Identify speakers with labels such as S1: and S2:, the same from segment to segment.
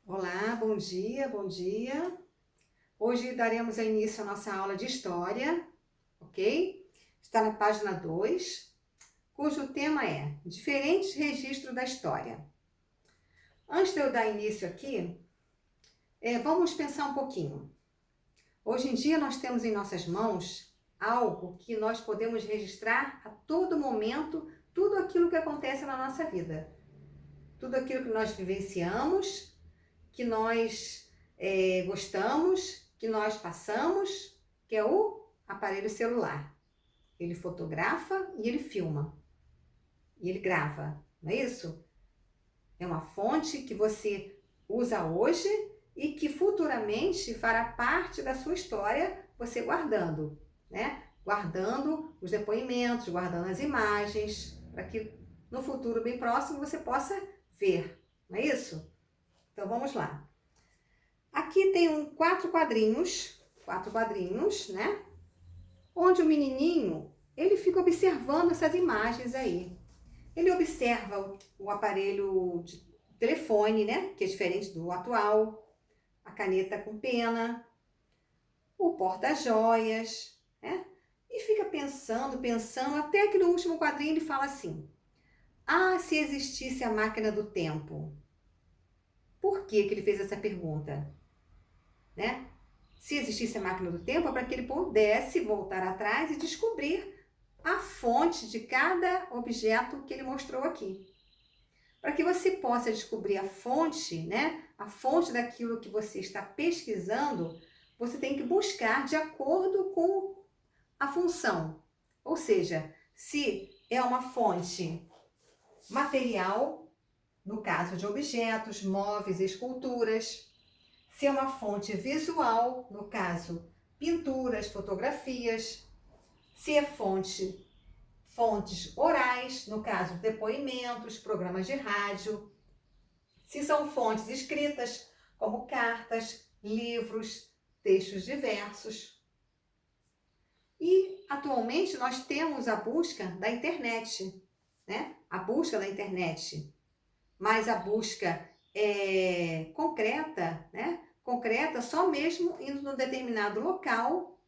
S1: Olá, bom dia, bom dia. Hoje daremos início à nossa aula de História, ok? Está na página 2, cujo tema é Diferentes Registros da História. Antes de eu dar início aqui, vamos pensar um pouquinho. Hoje em dia nós temos em nossas mãos algo que nós podemos registrar a todo momento, tudo aquilo que acontece na nossa vida. Tudo aquilo que nós vivenciamos, que nós gostamos, que nós passamos, que é o aparelho celular. Ele fotografa e ele filma. E ele grava, não é isso? É uma fonte que você usa hoje e que futuramente fará parte da sua história, você guardando, né? Guardando os depoimentos, guardando as imagens, para que no futuro bem próximo você possa ver, não é isso? Então vamos lá. Aqui tem quatro quadrinhos, né? Onde o menininho, ele fica observando essas imagens aí. Ele observa o aparelho de telefone, né? Que é diferente do atual, a caneta com pena, o porta-joias, né? E fica pensando, até que no último quadrinho ele fala assim: Ah, se existisse a máquina do tempo. Por que ele fez essa pergunta, né? Se existisse a máquina do tempo, é para que ele pudesse voltar atrás e descobrir a fonte de cada objeto que ele mostrou aqui. Para que você possa descobrir a fonte, né? A fonte daquilo que você está pesquisando, você tem que buscar de acordo com a função. Ou seja, se é uma fonte material, no caso de objetos, móveis, esculturas, se é uma fonte visual, no caso, pinturas, fotografias, se é fontes orais, no caso, depoimentos, programas de rádio, se são fontes escritas, como cartas, livros, textos diversos. E atualmente nós temos a busca da internet, né? A busca da internet, mas a busca é concreta, né? Concreta só mesmo indo num determinado local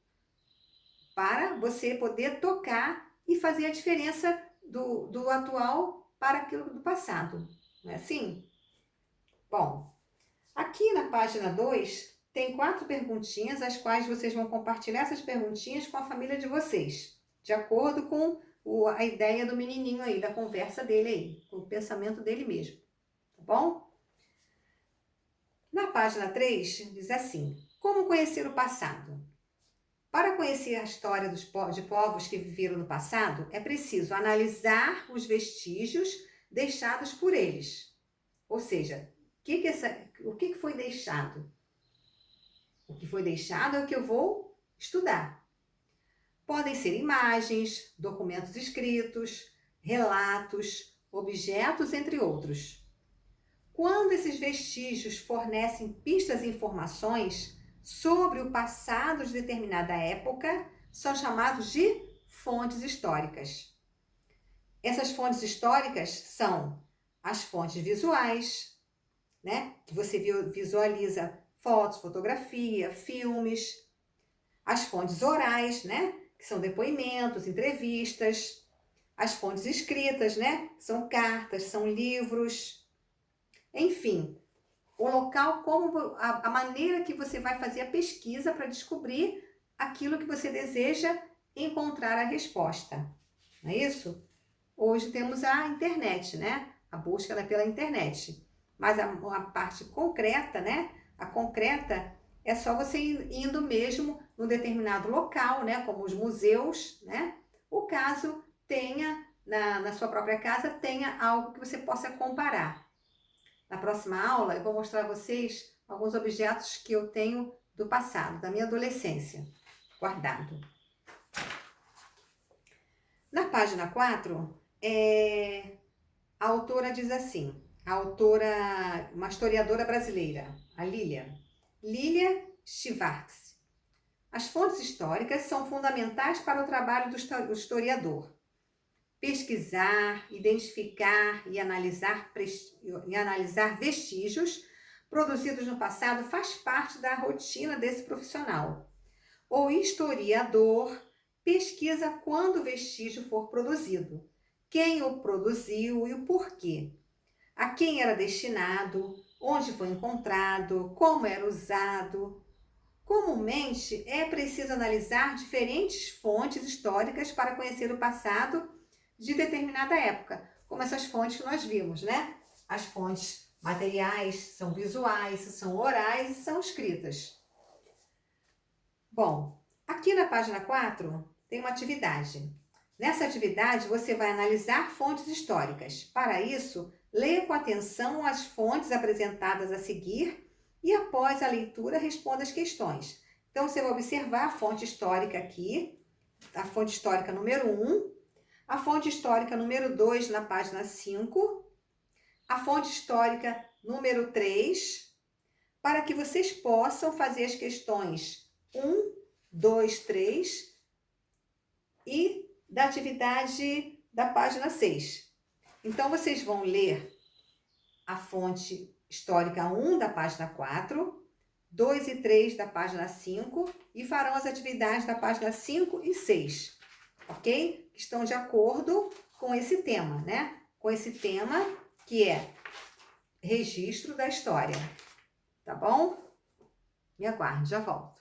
S1: para você poder tocar e fazer a diferença do atual para aquilo do passado. Não é assim? Bom, aqui na página 2 tem 4 perguntinhas, as quais vocês vão compartilhar essas perguntinhas com a família de vocês, de acordo com a ideia do menininho aí, da conversa dele aí, com o pensamento dele mesmo, tá bom? Na página 3 diz assim: Como conhecer o passado? Para conhecer a história de povos que viveram no passado, é preciso analisar os vestígios deixados por eles. Ou seja, o que foi deixado? O que foi deixado é o que eu vou estudar. Podem ser imagens, documentos escritos, relatos, objetos, entre outros. Quando esses vestígios fornecem pistas e informações sobre o passado de determinada época, são chamados de fontes históricas. Essas fontes históricas são as fontes visuais, né? Que você visualiza fotos, fotografia, filmes. As fontes orais, né? Que são depoimentos, entrevistas. As fontes escritas, né? São cartas, são livros. Enfim, o local, como a maneira que você vai fazer a pesquisa para descobrir aquilo que você deseja encontrar a resposta. Não é isso? Hoje temos a internet, né? A busca pela internet. Mas a parte concreta, né? A concreta é só você indo mesmo num determinado local, né? Como os museus, né? O caso tenha, na sua própria casa, tenha algo que você possa comparar. Na próxima aula, eu vou mostrar a vocês alguns objetos que eu tenho do passado, da minha adolescência, guardado. Na página 4, a autora diz assim, uma historiadora brasileira, a Lilia Schwartz. As fontes históricas são fundamentais para o trabalho do historiador. Pesquisar, identificar e analisar vestígios produzidos no passado faz parte da rotina desse profissional. O historiador pesquisa quando o vestígio for produzido, quem o produziu e o porquê, a quem era destinado, onde foi encontrado, como era usado. Comumente, é preciso analisar diferentes fontes históricas para conhecer o passado de determinada época, como essas fontes que nós vimos, né? As fontes materiais são visuais, são orais e são escritas. Bom, aqui na página 4 tem uma atividade. Nessa atividade, você vai analisar fontes históricas. Para isso, leia com atenção as fontes apresentadas a seguir e, após a leitura, responda as questões. Então, você vai observar a fonte histórica aqui, a fonte histórica número 1, a fonte histórica número 2 na página 5, a fonte histórica número 3, para que vocês possam fazer as questões 1, 2, 3 e da atividade da página 6. Então, vocês vão ler a fonte histórica 1 da página 4, 2 e 3 da página 5 e farão as atividades da página 5 e 6, ok? Que estão de acordo com esse tema, né? Com esse tema que é registro da história, tá bom? Me aguarde, já volto.